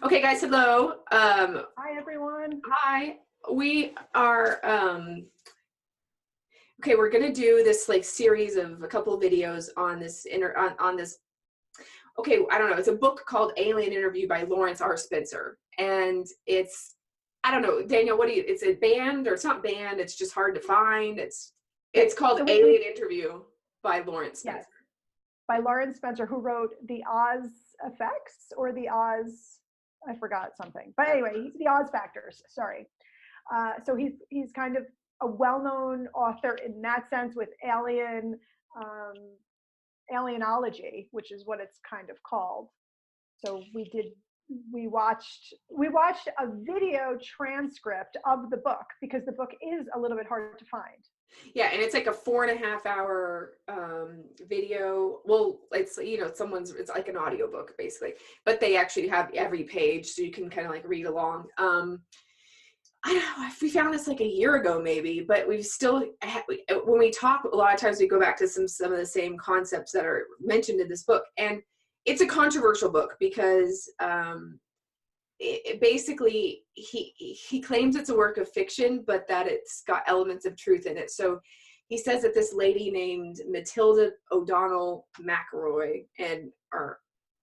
Okay, guys, hello. Hi, everyone. Hi. We are, okay, we're gonna do this like series of a couple of videos on this on this. Okay, I don't know. It's a book called Alien Interview by Lawrence R. Spencer, and I don't know, Daniel. What do you? It's a band, or it's not banned. It's just hard to find. It's called So Alien Interview by Lawrence yes, Spencer. by Lawrence Spencer, who wrote the Oz Effects or the Oz, I forgot something. But anyway, the Oz Factors. Sorry. So he's kind of a well-known author in that sense with um, alienology, which is what it's kind of called. So we watched a video transcript of the book because the book is a little bit hard to find. Yeah, and it's like a 4.5 hour video. Well, it's it's like an audiobook basically, but they actually have every page so you can kind of like read along. I don't know, we found this like a year ago maybe, but we've still when we talk a lot of times we go back to some of the same concepts that are mentioned in this book, and it's a controversial book because basically he claims it's a work of fiction, but that it's got elements of truth in it. So he says that this lady named Matilda O'Donnell McElroy or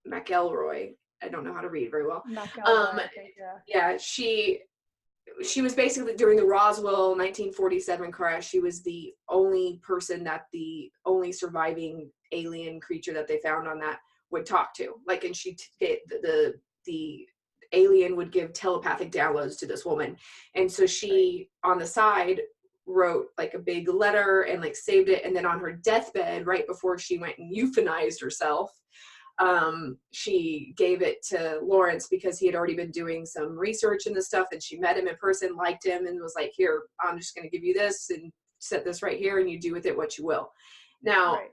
McElroy, I don't know how to read very well. McElroy, I think, Yeah, she was basically during the Roswell 1947 crash. She was the only person that the only surviving alien creature that they found on that would talk to. Like, and the alien would give telepathic downloads to this woman, and so she on the side wrote like a big letter and like saved it, and then on her deathbed right before she went and euthanized herself, she gave it to Lawrence because he had already been doing some research in this stuff, and she met him in person, liked him, and was like, here, I'm just going to give you this and set this right here and you do with it what you will. Now, right.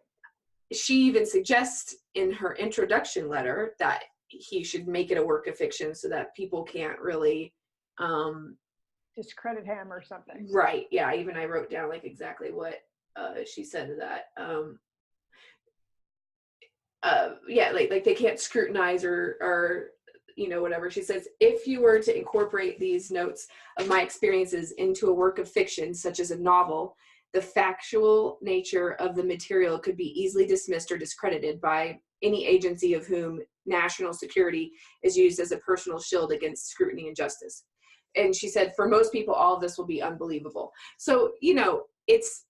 She even suggests in her introduction letter that he should make it a work of fiction so that people can't really Discredit him or something. right. Yeah, even I wrote down like exactly what she said to that. Yeah, like they can't scrutinize or whatever. She says, if you were to incorporate these notes of my experiences into a work of fiction such as a novel, the factual nature of the material could be easily dismissed or discredited by any agency of whom national security is used as a personal shield against scrutiny and justice. And she said, for most people, all of this will be unbelievable. So, it's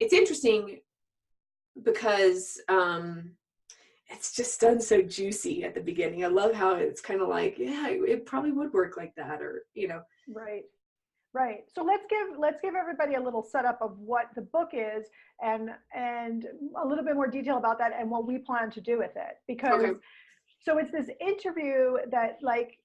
interesting because it's just done so juicy at the beginning. I love how it's kind of like, yeah, it probably would work like that, or Right. So let's give everybody a little setup of what the book is and a little bit more detail about that and what we plan to do with it. Because okay. So it's this interview that like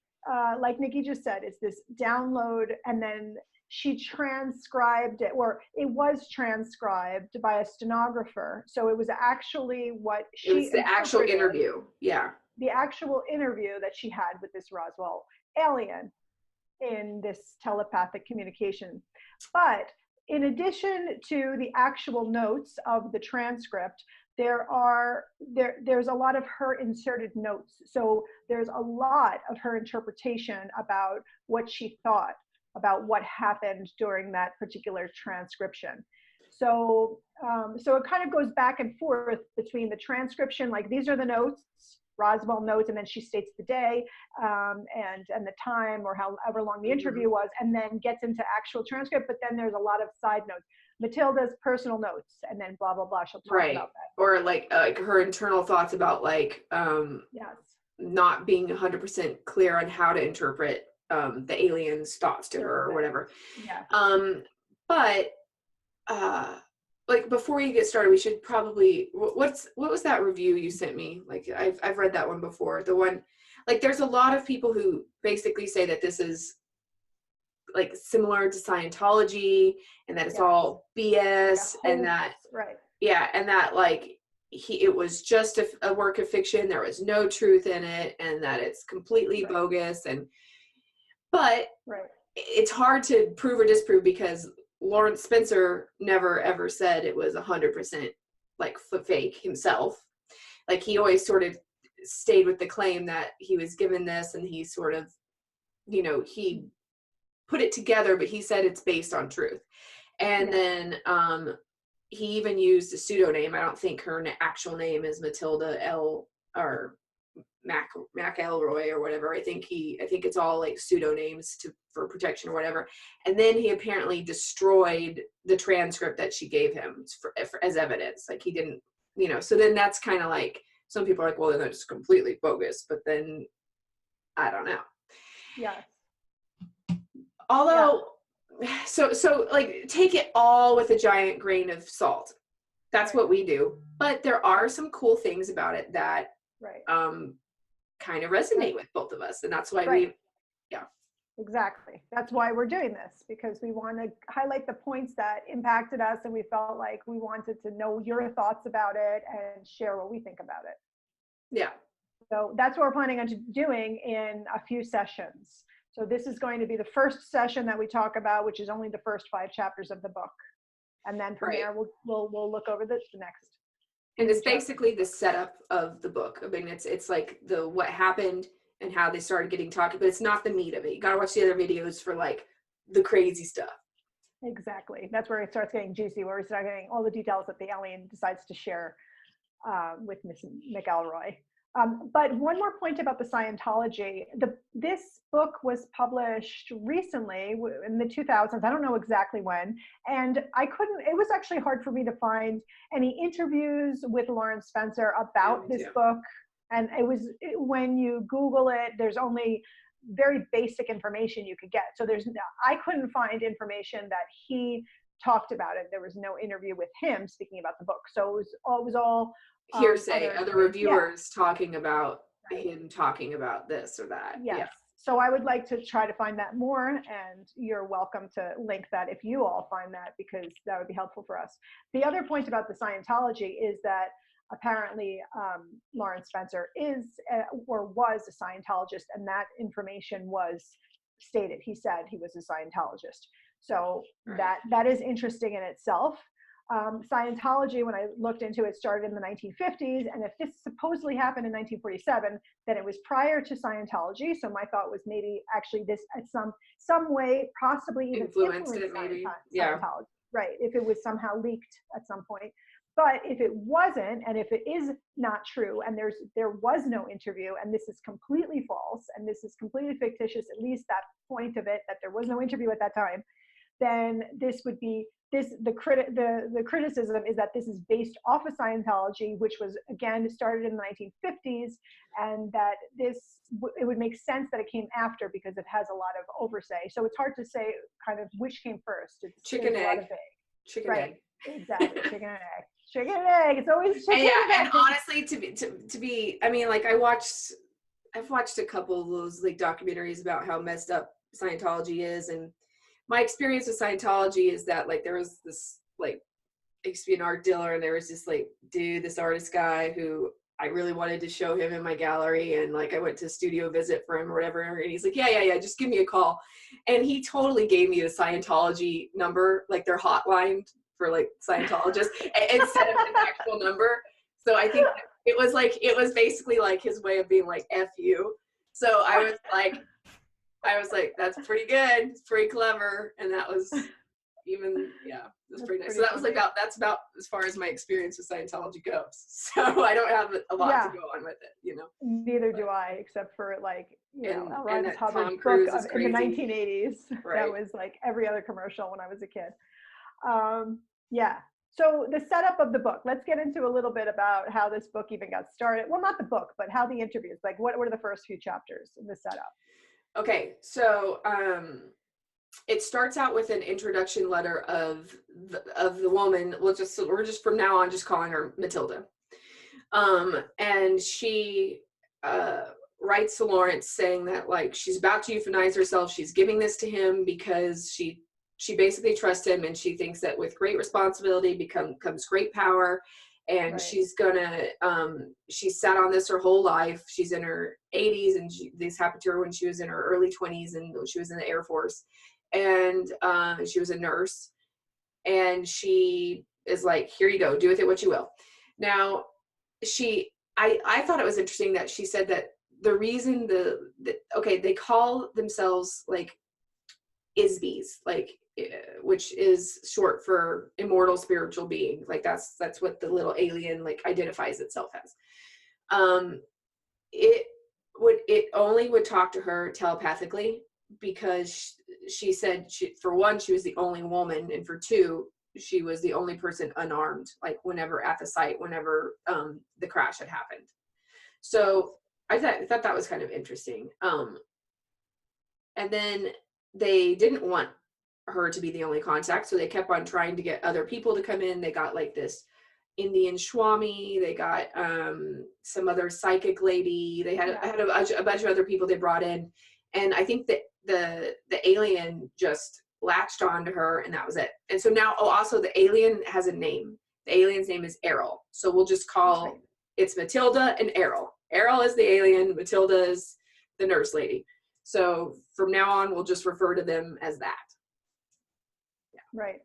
Nikki just said, it's this download, and then she transcribed it, or it was transcribed by a stenographer. So it was actually what It was the actual interview. Yeah. The actual interview that she had with this Roswell alien in this telepathic communication. But in addition to the actual notes of the transcript, there's a lot of her inserted notes. So there's a lot of her interpretation about what she thought about what happened during that particular transcription. So it kind of goes back and forth between the transcription, like these are the notes, Roswell notes, and then she states the day and the time, or however long the interview was, and then gets into actual transcript. But then there's a lot of side notes, Matilda's personal notes, and then blah blah blah. She'll talk about that, or like her internal thoughts about like yes, not being 100% clear on how to interpret the alien's thoughts to her or whatever. Yeah. But like before you get started, we should probably what was that review you sent me? Like I've read that one before. The one, like, there's a lot of people who basically say that this is like similar to Scientology and that it's all BS, and that and that like it was just a work of fiction. There was no truth in it, and that it's completely bogus. But it's hard to prove or disprove because Lawrence Spencer never ever said it was 100% like fake himself. Like he always sort of stayed with the claim that he was given this, and he sort of, he put it together, but he said it's based on truth. And then he even used a pseudonym. I don't think her actual name is Matilda L. or McElroy or whatever. I think it's all like pseudonyms for protection or whatever. And then he apparently destroyed the transcript that she gave him as evidence. Like he didn't, so then that's kind of like, some people are like, well, then that's completely bogus, but then I don't know. Yes. Although, so like take it all with a giant grain of salt. That's what we do. But there are some cool things about it that kind of resonate with both of us. And that's why Exactly. That's why we're doing this, because we want to highlight the points that impacted us, and we felt like we wanted to know your thoughts about it and share what we think about it. Yeah. So that's what we're planning on doing in a few sessions. So this is going to be the first session that we talk about, which is only the first 5 chapters of the book. And then from there, we'll look over the next. And it's basically the setup of the book. I mean, it's like what happened and how they started getting talking, but it's not the meat of it. You got to watch the other videos for like the crazy stuff. Exactly. That's where it starts getting juicy, where we start getting all the details that the alien decides to share with Miss McElroy. But one more point about the Scientology. This book was published recently in the 2000s. I don't know exactly when. And it was actually hard for me to find any interviews with Lawrence Spencer about this book. And when you Google it, there's only very basic information you could get. So I couldn't find information that he talked about it. There was no interview with him speaking about the book. So it was all hearsay, other reviewers talking about him talking about this or that. Yes. Yeah. So I would like to try to find that more, and you're welcome to link that if you all find that, because that would be helpful for us. The other point about the Scientology is that apparently Lawrence Spencer is or was a Scientologist, and that information was stated. He said he was a Scientologist. So that is interesting in itself. Scientology, when I looked into it, started in the 1950s, and if this supposedly happened in 1947, then it was prior to Scientology. So my thought was maybe actually this at some way possibly even influenced it, maybe. Scientology, right? If it was somehow leaked at some point. But if it wasn't, and if it is not true, and there was no interview, and this is completely false, and this is completely fictitious, at least that point of it, that there was no interview at that time, then this would be the criticism is that this is based off of Scientology, which was again started in the 1950s, and that it would make sense that it came after because it has a lot of oversight. So it's hard to say kind of which came first. Chicken egg. Chicken egg. Exactly. Chicken and egg. Chicken and egg. It's always chicken and egg. And honestly, to be, I mean, like I've watched a couple of those like documentaries about how messed up Scientology is, and my experience with Scientology is that like there was this like I used to be an art dealer, and there was this like dude, this artist guy who I really wanted to show him in my gallery, and like I went to studio visit for him or whatever, and he's like, yeah, just give me a call. And he totally gave me the Scientology number, like their hotline for like Scientologists, instead of an actual number. So I think it was basically like his way of being like F you. So I was like, that's pretty good. It's pretty clever. And that was that's pretty nice. So that was like that's about as far as my experience with Scientology goes. So I don't have a lot to go on with it, Neither do I, except for like, and that Hubbard's Tom Cruise book is crazy. in the 1980s. Right. That was like every other commercial when I was a kid. So the setup of the book, let's get into a little bit about how this book even got started. Well, not the book, but how the interviews, like what were the first few chapters in the setup? Okay, so it starts out with an introduction letter of the woman. We're just from now on just calling her Matilda, and she writes to Lawrence saying that like she's about to euthanize herself. She's giving this to him because she basically trusts him, and she thinks that with great responsibility comes great power. And she's sat on this her whole life. She's in her 80s, and this happened to her when she was in her early 20s, and she was in the Air Force, and she was a nurse. And she is like, here you go, do with it what you will. Now, I thought it was interesting that she said that the reason they call themselves like Isbies, like, which is short for immortal spiritual being. Like that's what the little alien like identifies itself as. It only would talk to her telepathically because she said for one, she was the only woman, and for two, she was the only person unarmed, like whenever at the site, whenever the crash had happened. So I thought that was kind of interesting. And then they didn't want her to be the only contact, so they kept on trying to get other people to come in. They got like this Indian Swami, they got some other psychic lady, they had a bunch of other people they brought in, and I think that the alien just latched on to her, and that was it. And so now, also the alien has a name. The alien's name is Errol, so we'll just call it's Matilda and Errol. Errol is the alien, Matilda is the nurse lady. So from now on, we'll just refer to them as that. Yeah. Right.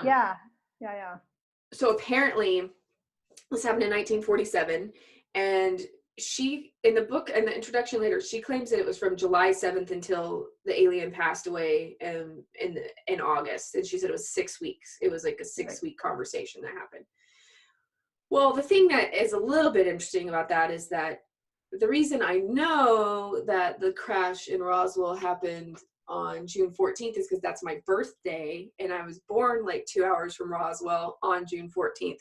Yeah. So apparently, this happened in 1947, and she, in the book and the introduction later, she claims that it was from July 7th until the alien passed away in August, and she said it was 6 weeks. It was like a 6-week conversation that happened. Well, the thing that is a little bit interesting about that is that the reason I know that the crash in Roswell happened on June 14th is because that's my birthday, and I was born like 2 hours from Roswell on June 14th,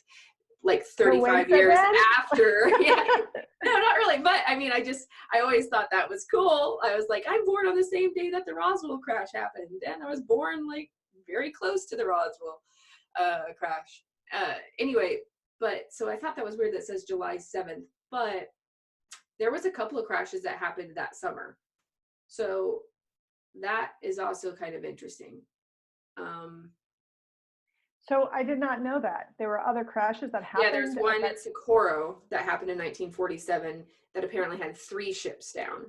like 35 years after. Yeah. No, not really, but I mean, I always thought that was cool. I was like, I'm born on the same day that the Roswell crash happened, and I was born like very close to the Roswell crash. Anyway, but so I thought that was weird that it says July 7th, but there was a couple of crashes that happened that summer. So that is also kind of interesting. So I did not know that. There were other crashes that happened? Yeah, there's one at Socorro that happened in 1947 that apparently had 3 ships down.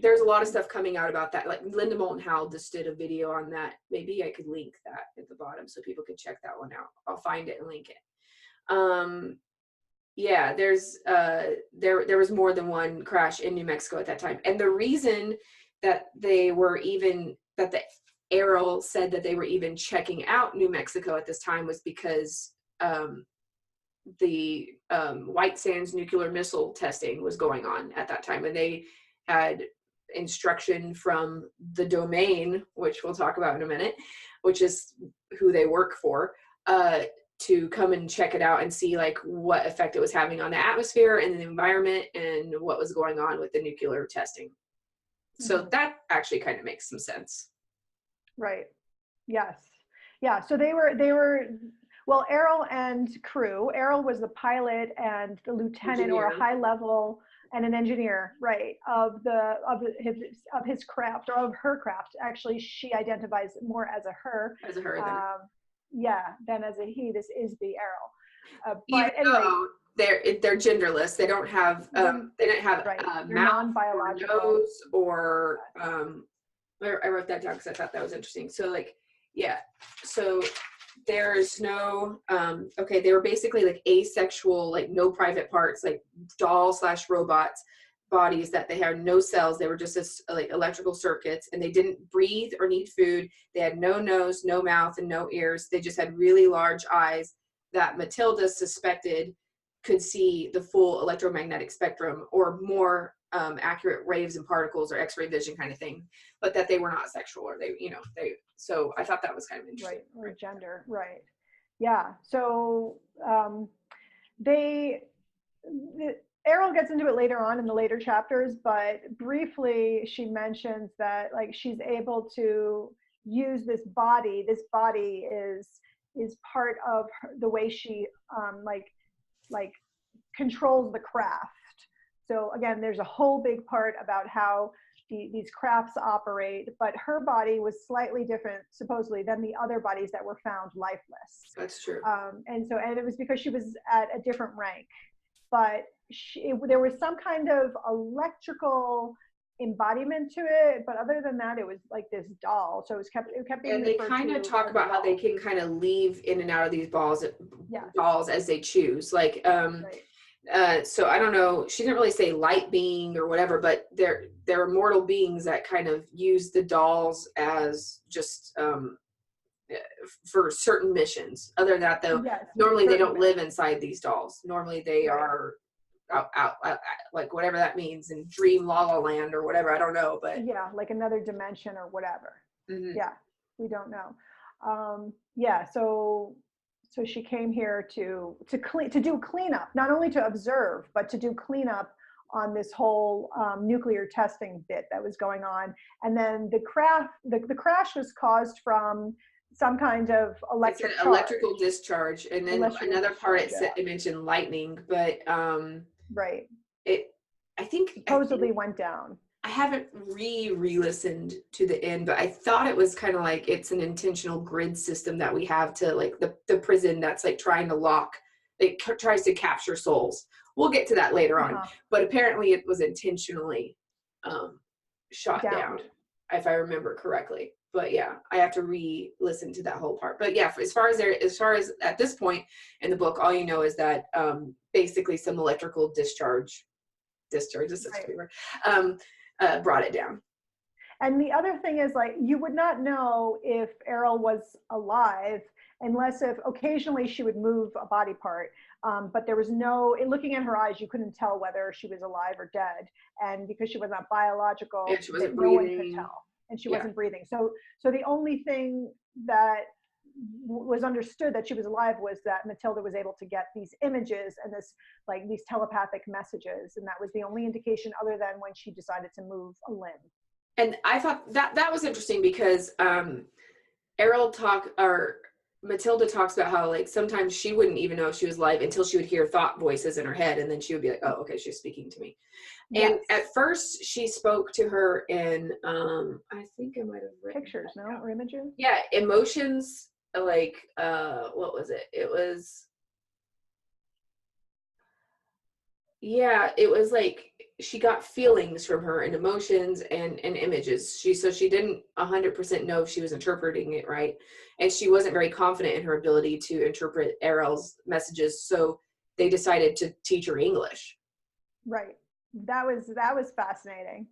There's a lot of stuff coming out about that. Like Linda Moulton Howe just did a video on that. Maybe I could link that at the bottom so people could check that one out. I'll find it and link it. Yeah, there's there was more than one crash in New Mexico at that time. And the reason that the Errol said that they were even checking out New Mexico at this time was because the White Sands nuclear missile testing was going on at that time, and they had instruction from the domain, which we'll talk about in a minute, which is who they work for, to come and check it out and see like what effect it was having on the atmosphere and the environment and what was going on with the nuclear testing. So that actually kind of makes some sense. Right. Yes. Yeah. So they were, well, Errol and crew. Errol was the pilot and the lieutenant or a high level and an engineer, right, of his craft, or of her craft. Actually, she identifies more as a her. As a her. Than as a he. This is the Errol. But anyway, they're genderless. They don't have mouth non-biological or nose or I wrote that down because I thought that was interesting. So like, yeah, so there's no they were basically like asexual, like no private parts, like doll/robots bodies that they had no cells. They were just like electrical circuits, and they didn't breathe or need food. They had no nose, no mouth, and no ears. They just had really large eyes that Matilda suspected could see the full electromagnetic spectrum, or more accurate waves and particles, or X-ray vision kind of thing, but that they were not sexual, or they so I thought that was kind of interesting. Right, or gender, right. Yeah, so Errol gets into it later on in the later chapters, but briefly she mentions that like she's able to use this body. This body is part of the way she like controls the craft. So again, there's a whole big part about how these crafts operate, but her body was slightly different, supposedly, than the other bodies that were found lifeless. That's true. And it was because she was at a different rank, but there was some kind of electrical embodiment to it, but other than that, it was like this doll. So it kept being. And they kind of talk about how they can kind of leave in and out of these dolls as they choose. Like, right. So I don't know, she didn't really say light being or whatever, but they're immortal beings that kind of use the dolls as just for certain missions. Other than that, though, Yes, normally they don't certainly. live inside these dolls. Normally they Right. are out, like whatever that means in dream la la land or whatever. I don't know, but Yeah, like another dimension or whatever. mhm. Yeah, we don't know. Yeah, so she came here to do cleanup, not only to observe, but to do cleanup on this whole nuclear testing bit that was going on. And then the crash was caused from some kind of It said electric electrical charge, discharge, and then electrical another part discharge. it Yeah, said, it mentioned lightning, but right. it I think Supposedly went down. I haven't re-listened to the end, but I thought it was kind of like it's an intentional grid system that we have to like the prison that's like trying to lock, it tries to capture souls. We'll get to that later on, Uh-huh. but apparently it was intentionally um, shot down, Downed. if I remember correctly. But yeah, I have to re-listen to that whole part. But yeah, as far as at this point in the book, all you know is that basically some electrical discharge is such a Right. big word, brought it down. And the other thing is, like, you would not know if Errol was alive unless if occasionally she would move a body part. But there was no, in looking at her eyes, you couldn't tell whether she was alive or dead. And because she was not Yeah, biological, she that wasn't no one could breathing. tell. And she Yeah. wasn't breathing. So the only thing that was understood that she was alive was that Matilda was able to get these images and this, like, these telepathic messages. And that was the only indication other than when she decided to move a limb. And I thought that was interesting because Errol or Matilda talks about how like sometimes she wouldn't even know if she was alive until she would hear thought voices in her head, and then she would be like, "Oh, okay, she's speaking to me." And Yes. at first, she spoke to her in I think I might have written Pictures, that no? down. Or images? Yeah, emotions. Like what was it? It was, yeah, it was like she got feelings from her and emotions and images. She didn't 100% know if she was interpreting it right, and she wasn't very confident in her ability to interpret Errol's messages. So they decided to teach her English. Right. That was fascinating.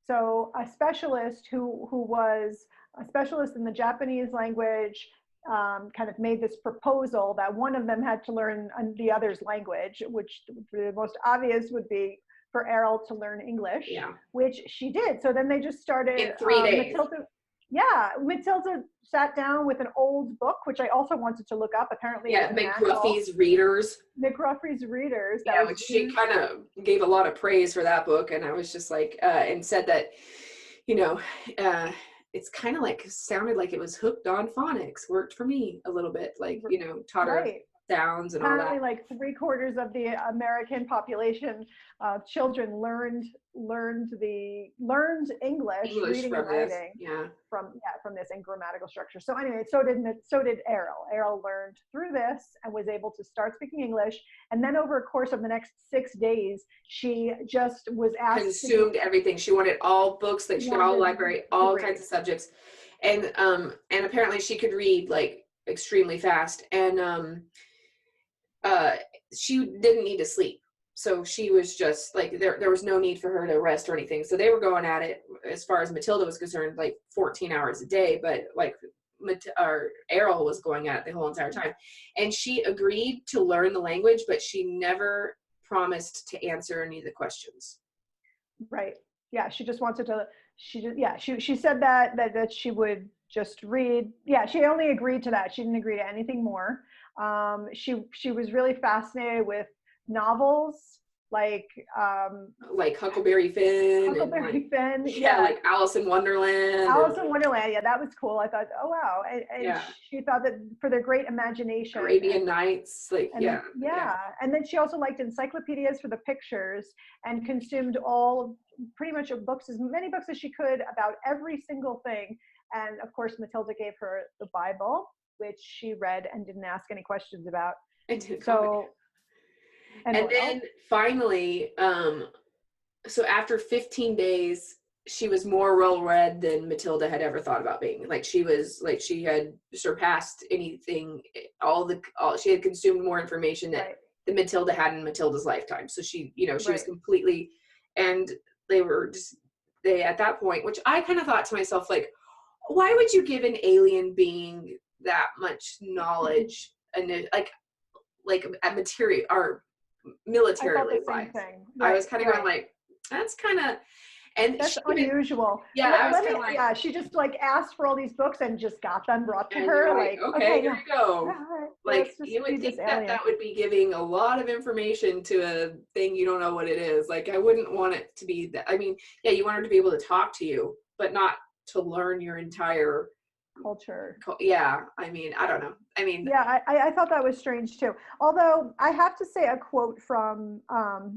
So a specialist who was a specialist in the Japanese language kind of made this proposal that one of them had to learn the other's language, which the most obvious would be for Errol to learn English, Yeah, which she did. So then they just started, in 3 days. Matilda sat down with an old book, which I also wanted to look up. Apparently it was Yeah, a manual. McGruffy's Readers. McGruffy's Readers that Yeah, was which she used. kind of gave a lot of praise for that book, and I was just like, and said that, you know, uh, it's kind of like sounded like it was hooked on phonics. Worked for me a little bit, like taught her Right. sounds and all that. Apparently like 3/4 of the American population children learned English English reading and from this, writing yeah. from this, and grammatical structure. So anyway, so did Errol learned through this and was able to start speaking English. And then over a course of the next 6 days she just was asked Consumed everything. She wanted all books, like she got all wanted library, to all kinds read. of subjects, and apparently she could read like extremely fast, and uh, she didn't need to sleep. So she was just like, there was no need for her to rest or anything. So they were going at it, as far as Matilda was concerned, like 14 hours a day, but like Errol was going at it the whole entire time. And she agreed to learn the language, but she never promised to answer any of the questions. Right. Yeah, she just wanted to. She said that she would just read. Yeah, she only agreed to that. She didn't agree to anything more. She was really fascinated with novels like Like Huckleberry Finn and like, Huckleberry Finn. yeah, Yeah, like Alice in Wonderland and Alice in Wonderland. Yeah, that was cool. I thought, oh wow, and yeah, she thought that for their great imagination Arabian Nights, like and yeah, then yeah. yeah, and then she also liked encyclopedias for the pictures and consumed all pretty much of books, as many books as she could about every single thing. And of course Matilda gave her the Bible, which she read and didn't ask any questions about. I did comment. So, and And what else? then finally, so after 15 days, she was more well read than Matilda had ever thought about being. Like she had surpassed anything. She had consumed more information that Right. that Matilda had in Matilda's lifetime. So she, you know, she was Right. completely, and they at that point, which I kind of thought to myself, like, why would you give an alien being that much knowledge and like at material or I thought militarily the same wise? thing. I was Right, kind of going right. like, that's kind of, and That's she even, unusual. yeah, I was kind of like, Yeah, she just like asked for all these books and just got them brought to and you're her. like, Like, okay, okay, here yeah, you go. yeah, all right, Like, let's just you would read this think that alien. that would be giving a lot of information to a thing you don't know what it is. Like, I wouldn't want it to be that. I mean, yeah, you want her to be able to talk to you, but not to learn your entire, Culture. yeah, I mean, I don't know. I mean, Yeah, I thought that was strange too. Although I have to say a quote from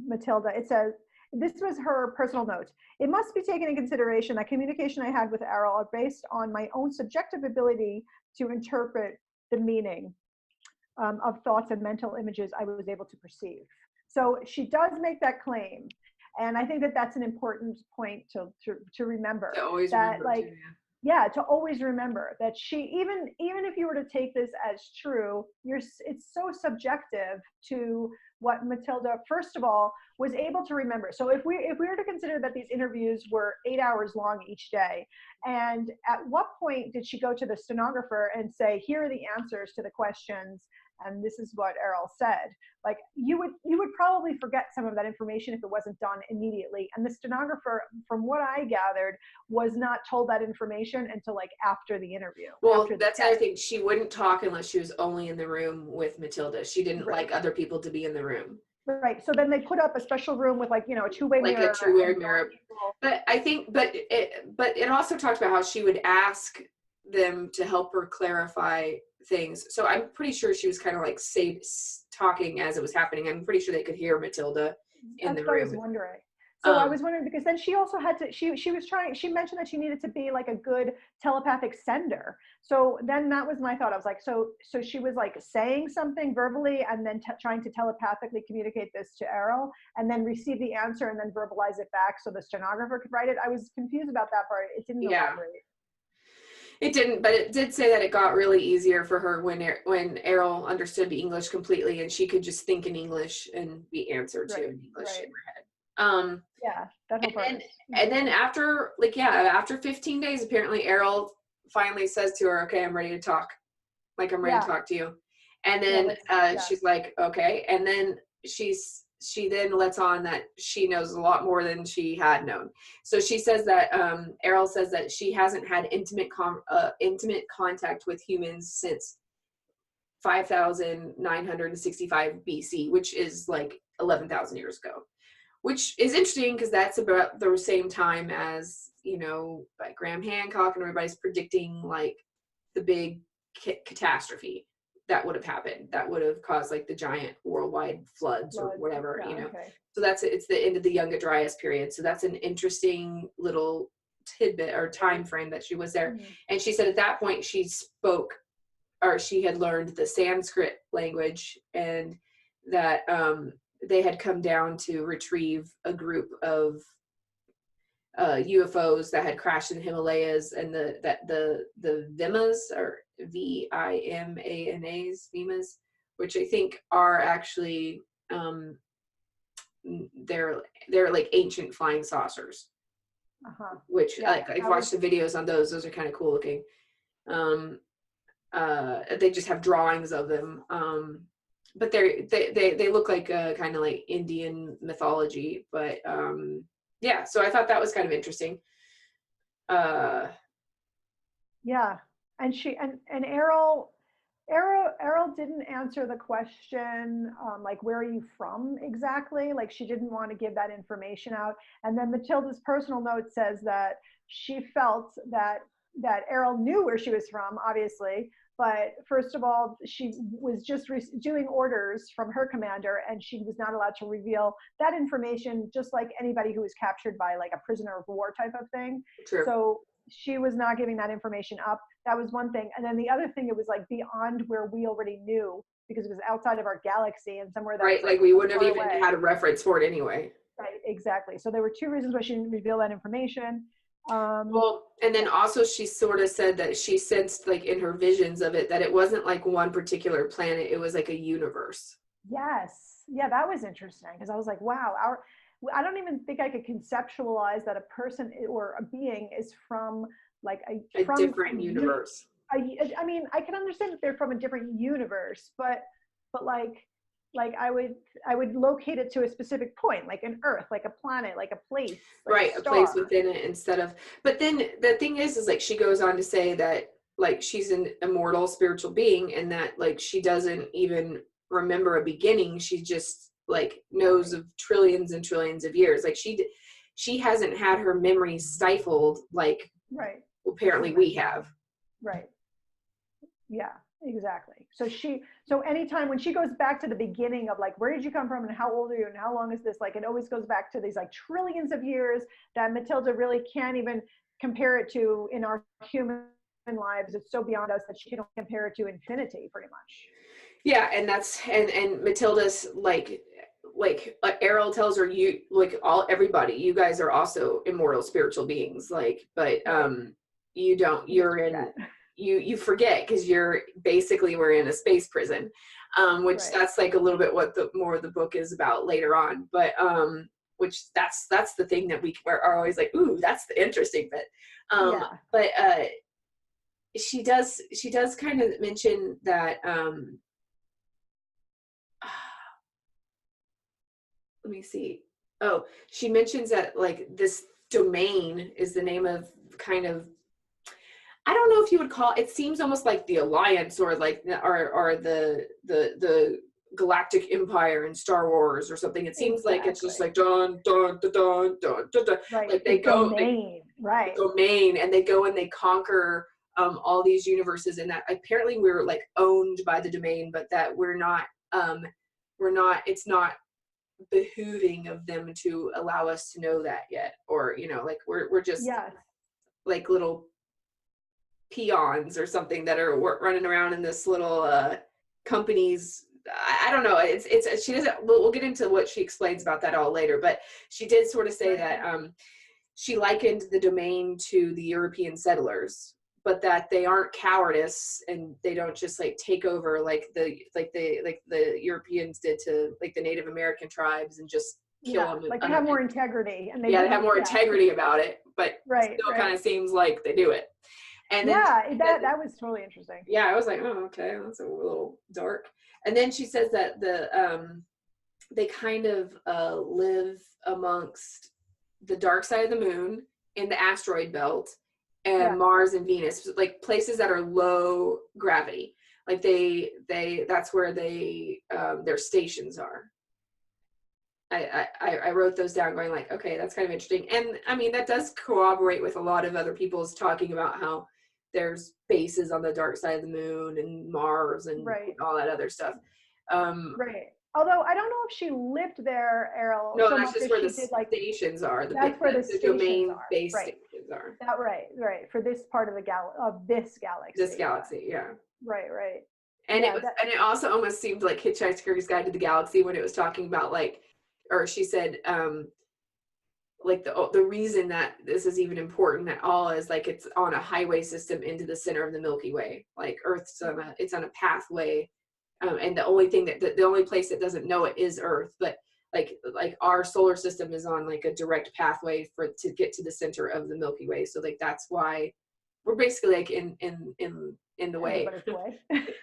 Matilda. It says, this was her personal note. It must be taken in consideration that communication I had with Errol are based on my own subjective ability to interpret the meaning of thoughts and mental images I was able to perceive. So she does make that claim. And I think that that's an important point to to remember, always that remember too, like, yeah, to always remember that she, even if you were to take this as true, it's so subjective to what Matilda, first of all, was able to remember. So if we were to consider that these interviews were 8 hours long each day, and at what point did she go to the stenographer and say, here are the answers to the questions, and this is what Errol said? Like, you would probably forget some of that information if it wasn't done immediately. And the stenographer, from what I gathered, was not told that information until like after the interview. well, After the that's test. another thing. She wouldn't talk unless she was only in the room with Matilda. She didn't Right. like other people to be in the room. Right. So then they put up a special room with, like, a two-way Like a mirror two-way and the mirror. people. But I think, but it also talked about how she would ask them to help her clarify things. So I'm pretty sure she was kind of like talking as it was happening. I'm pretty sure they could hear Matilda in That's the what I was room. wondering. So I was wondering, because then she also had to, she mentioned that she needed to be like a good telepathic sender. So then that was my thought. I was like, so she was like saying something verbally and then trying to telepathically communicate this to Errol and then receive the answer and then verbalize it back so the stenographer could write it. I was confused about that part. It didn't elaborate. It didn't, but it did say that it got really easier for her when Errol understood the English completely and she could just think in English and be answered to in English in her head. Yeah, that whole part. And then after, like, yeah, after 15 days, apparently Errol finally says to her, okay, I'm ready to talk. Like, I'm ready to talk to you. And then she's like, okay. And then she then lets on that she knows a lot more than she had known. So she says that Errol says that she hasn't had intimate contact with humans since 5,965 BC, which is like 11,000 years ago, which is interesting because that's about the same time as, like Graham Hancock and everybody's predicting like the big catastrophe that would have happened, that would have caused like the giant worldwide floods or whatever, Okay. So it's the end of the Younger Dryas period. So that's an interesting little tidbit or time frame that she was there. Mm-hmm. And she said at that point she had learned the Sanskrit language, and that they had come down to retrieve a group of UFOs that had crashed in the Himalayas, and the Vimas, or Vimanas, which I think are actually they're like ancient flying saucers. Which I've watched the videos on those. Those are kind of cool looking. They just have drawings of them. But they look like kind of like Indian mythology, but yeah, so I thought that was kind of interesting. Yeah, and Errol didn't answer the question, like, where are you from exactly? Like, she didn't want to give that information out. And then Matilda's personal note says that she felt that Errol knew where she was from, obviously. But first of all, she was just doing orders from her commander, and she was not allowed to reveal that information, just like anybody who was captured by like a prisoner of war type of thing. True. So she was not giving that information up. That was one thing. And then the other thing, it was like beyond where we already knew, because it was outside of our galaxy and somewhere that right, like we wouldn't have even had a reference for it anyway. Right, exactly. So there were two reasons why she didn't reveal that information. Well, and then also she sort of said that she sensed, like in her visions of it, that it wasn't like one particular planet, it was like a universe. Yes. Yeah, that was interesting because I was like, wow, I don't even think I could conceptualize that a person or a being is from like A from different universe. I mean, I can understand that they're from a different universe, but like I would locate it to a specific point, like an Earth, like a planet, like a place, like a Right, a place star. within it instead of, but then the thing is like she goes on to say that like she's an immortal spiritual being and that like she doesn't even remember a beginning. She just like knows Right. of trillions and trillions of years. Like she hasn't had her memory stifled like Right. apparently we have. Right. Yeah, exactly. So anytime when she goes back to the beginning of like, where did you come from and how old are you and how long is this? Like, it always goes back to these like trillions of years that Matilda really can't even compare it to in our human lives. It's so beyond us that she don't compare it to infinity pretty much. Yeah, and that's and Matilda's Errol tells her you like all everybody you guys are also immortal spiritual beings like but Right. you don't You just you're in forget. you forget because you're basically we're in a space prison which Right. that's like a little bit what the more of the book is about later on but which that's the thing that we are always like ooh that's the interesting bit Yeah. but she does kind of mention that let me see. Oh, she mentions that like this domain is the name of kind of I don't know if you would call it seems almost like the Alliance or like or the Galactic Empire in Star Wars or something. It seems like it's just Exactly. like dun dun dun dun dun dun, dun. Right. Like The they domain. the Right. domain and they go and they conquer all these universes and that apparently we're like owned by the domain, but that um we're not it's not behooving of them to allow us to know that yet or like we're just Yes. like little peons or something that are running around in this little companies. I don't know, it's she doesn't we'll get into what she explains about that all later but she did sort of say that Right. she likened the domain to the European settlers but that they aren't cowardice and they don't just like take over like the Europeans did to like the Native American tribes and just kill Yeah. them Like they have more integrity and they yeah they have don't. more Yeah. integrity about it but Right. still kind Right. of seems like they do it and then Yeah. she said, That was totally interesting. yeah I was like oh okay that's a little dark and then she says that they kind of live amongst the dark side of the moon in the asteroid belt and Yeah. Mars and Venus, like places that are low gravity. Like they that's where they their stations are. I wrote those down going like, okay, that's kind of interesting. And I mean, that does corroborate with a lot of other people's talking about how there's bases on the dark side of the moon and Mars and Right. all that other stuff. Um, Right. Although I don't know if she lived there, Errol, No, so that's much just as where the she did like stations are. that's where the The stations domain are. base Right. stations are. That right. Right. For this part of the of this This galaxy. Yeah. galaxy, yeah. Right. Right. And Yeah. That. it also almost seemed like Hitchhiker's Guide to the Galaxy when it was talking about like, or she said, like the reason that this is even important at all is like it's on a highway system into the center of the Milky Way. Like Earth's it's on a pathway, and the only thing that the only place that doesn't know it is Earth. But like our solar system is on like a direct pathway to get to the center of the Milky Way. So like that's why we're basically like in the way. Everybody's way.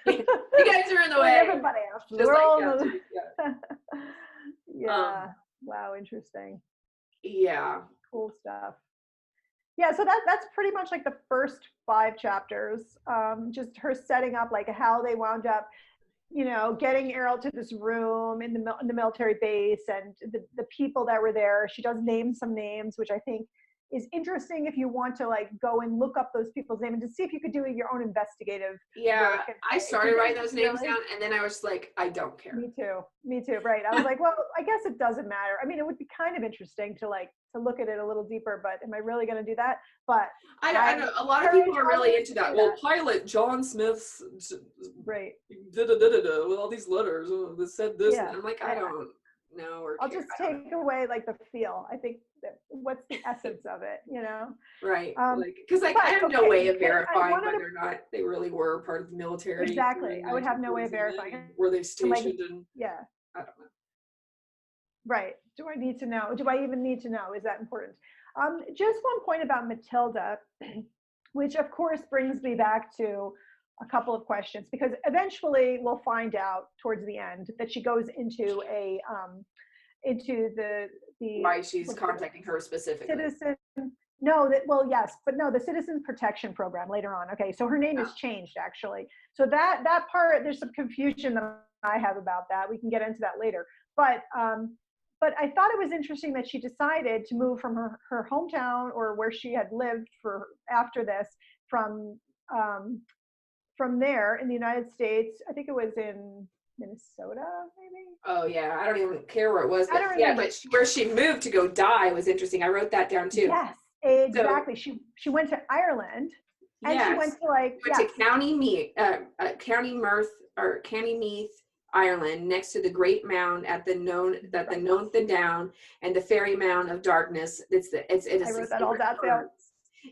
You guys are in the Like way, everybody else. just We're like all in galaxies. the. Yeah. Yeah. Wow. Interesting. Yeah. Cool stuff. Yeah, so that's pretty much like the first 5 chapters. Just her setting up like how they wound up, getting Errol to this room in the military base and the people that were there. She does name some names, which I think is interesting if you want to like go and look up those people's names and to see if you could do your own investigative Yeah, work. And I started writing those names really, down, and then I was like, I don't care. me too. Me too. Right. I was like, well, I guess it doesn't matter. I mean, it would be kind of interesting to look at it a little deper, but am I really going to do that? But I know I a lot of people encourage are really others into to that. do Well, that. pilot John Smith's Right. da da da da da with all these letters that said this, and Yeah. I'm like, I Yeah. don't know or I'll care. just I don't know. take away like the feel. I think that what's the essence of it? Right, Um, like because like I but have no okay, way of verifying one of the whether or not they really were part of the military exactly. during I would have no way of 1947, verifying. and were they I'm like, stationed in yeah. I don't know. Right. Do I need to know? Do I even need to know? Is that important? Just one point about Matilda, which of course brings me back to a couple of questions, because eventually we'll find out towards the end that she goes into into the Why she's what is it, contacting her specifically. citizen. No, that, well, yes, but no, the Citizen Protection Program later on. Okay, so her name Yeah. is changed actually. So that part, there's some confusion that I have about that. We can get into that later. But I thought it was interesting that she decided to move from her hometown, or where she had lived for after this, from um, from there in the United States. I think it was in Minnesota, maybe. Oh yeah, I don't even care where it was, I but don't yeah, remember. but where she moved to go die was interesting. I wrote that down too. Yes, So exactly. She went to Ireland, and she went yes, to, like, went to yes, County Meath, or County Meath, Ireland, next to the Great Mound at the known that the right. Nonth and Down, and the Fairy Mound of Darkness. It I is the wrote that all sacred down too. burns.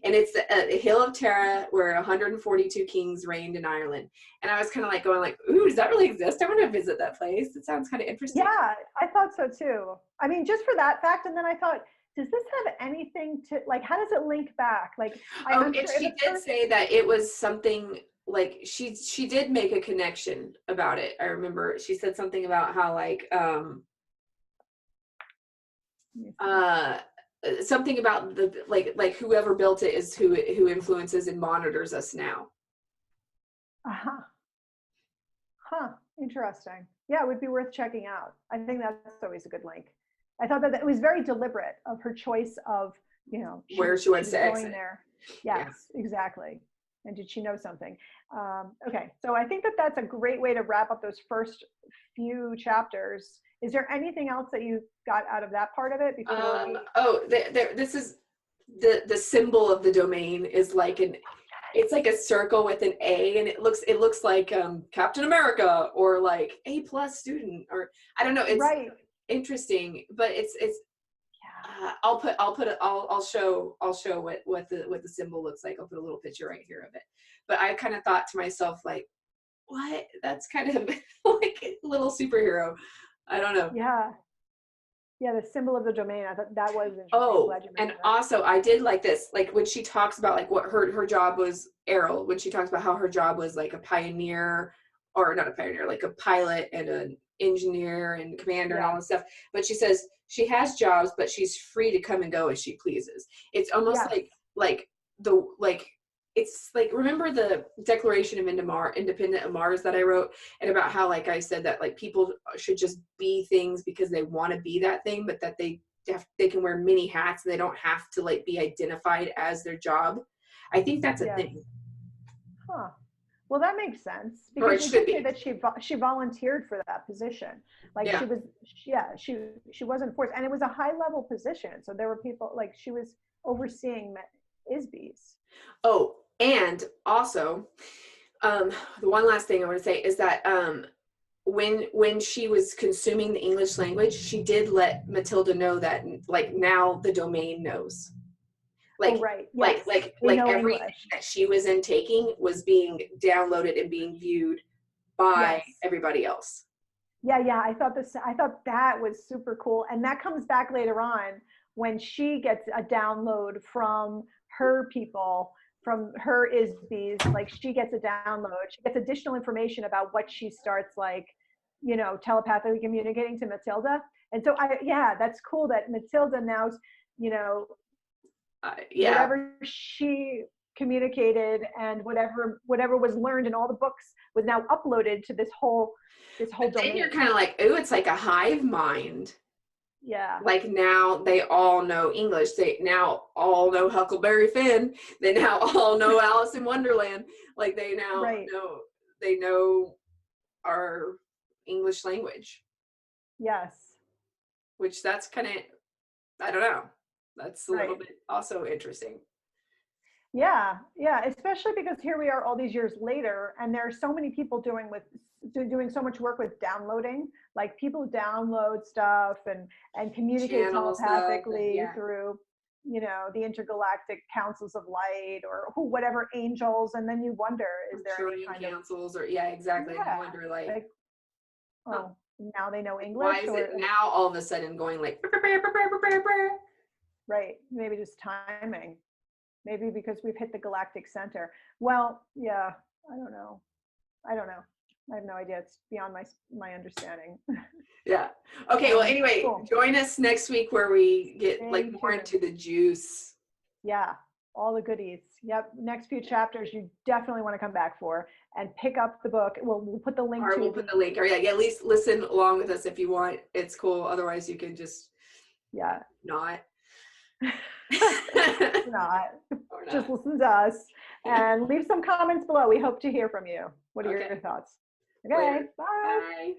And it's the Hill of Tara, where 142 kings reigned in Ireland. And I was kind of like going like, ooh, does that really exist? I want to visit that place. It sounds kind of interesting. Yeah, I thought so too. I mean, just for that fact, and then I thought, does this have anything to, like, how does it link back? Like, Oh, I'm and sure if she at did first, say that it was something like she did make a connection about it. I remember she said something about how like uh something about the like whoever built it is who influences and monitors us now. uh-huh, huh, interesting. Yeah, it would be worth checking out. I think that's always a good link. I thought that it was very deliberate of her choice of, Where she she wants was to going exit. there. Yeah. Yes, exactly. And did she know something? Okay, so I think that that's a great way to wrap up those first few chapters. Is there anything else that you got out of that part of it before we? Oh, this is the symbol of the domain is like it's like a circle with an A, and it looks like Captain America, or like A+ student, or I don't know. It's Right. interesting, but it's Yeah. I'll show what the symbol looks like. I'll put a little picture right here of it. But I kind of thought to myself like, what? That's kind of like a little superhero. I don't know. Yeah. Yeah. The symbol of the domain. I thought that was interesting. I'm Oh, glad you and mentioned that. also I did like this, like when she talks about like what her job was, Errol, when she talks about how her job was like a pioneer, or not a pioneer, like a pilot and an engineer and commander and Yeah. all this stuff. But she says she has jobs, but she's free to come and go as she pleases. It's almost Yes. like the like it's like, remember the Declaration of Independent of Mars that I wrote, and about how, like I said, that like people should just be things because they want to be that thing, but that they can wear many hats and they don't have to like be identified as their job. I think that's a Yes. thing, Huh. Well, that makes sense, or because it she should did say be. that she volunteered for that position. Like, Yeah. yeah, she wasn't forced, and it was a high level position. So there were people, like, she was overseeing ISBs. Oh, and also, the one last thing I want to say is that when she was consuming the English language, she did let Matilda know that like now the domain knows. Oh, Like right. Yes, we like know everything English. that she was intaking was being downloaded and being viewed by Yes. everybody else. Yeah, yeah. I thought that was super cool, and that comes back later on when she gets a download from her people, from her ISBs. Like, she gets a download. She gets additional information about what she starts, like, telepathically communicating to Matilda. And so yeah, that's cool that Matilda now, you know, Yeah. whatever she communicated and whatever was learned in all the books was now uploaded to this whole But then domain. you're kind of like, ooh, it's like a hive mind. Yeah. Like now they all know English. They now all know Huckleberry Finn. They now all know Alice in Wonderland. Like they now Right. know our English language, Yes. which that's kind of, I don't know. That's a little Right. bit also interesting. Yeah. Yeah. Especially because here we are all these years later, and there are so many people doing so much work with downloading. Like, people download stuff and communicate Channel stuff, and telepathically yeah, through, the intergalactic councils of light, or whatever angels. And then you wonder, is there any Arcturian kind of, councils, or yeah, exactly. And you yeah, wonder like, like, huh, oh, now they know Why English, is or it now all of a sudden going like, right? Maybe just timing. Maybe because we've hit the galactic center. Well, yeah, I don't know. I don't know. I have no idea. It's beyond my understanding. yeah. Okay. Well, anyway, Cool. join us next week where we get like Stay more tuned. into the juice. Yeah, all the goodies. Yep. Next few chapters you definitely want to come back for and pick up the book. We'll put the link Or to we'll put the link. Or yeah, at least listen along with us if you want. It's cool. Otherwise, you can just not. not. Or Just not. listen to us and leave some comments below. We hope to hear from you. What are your thoughts? Okay, Later. bye. Bye.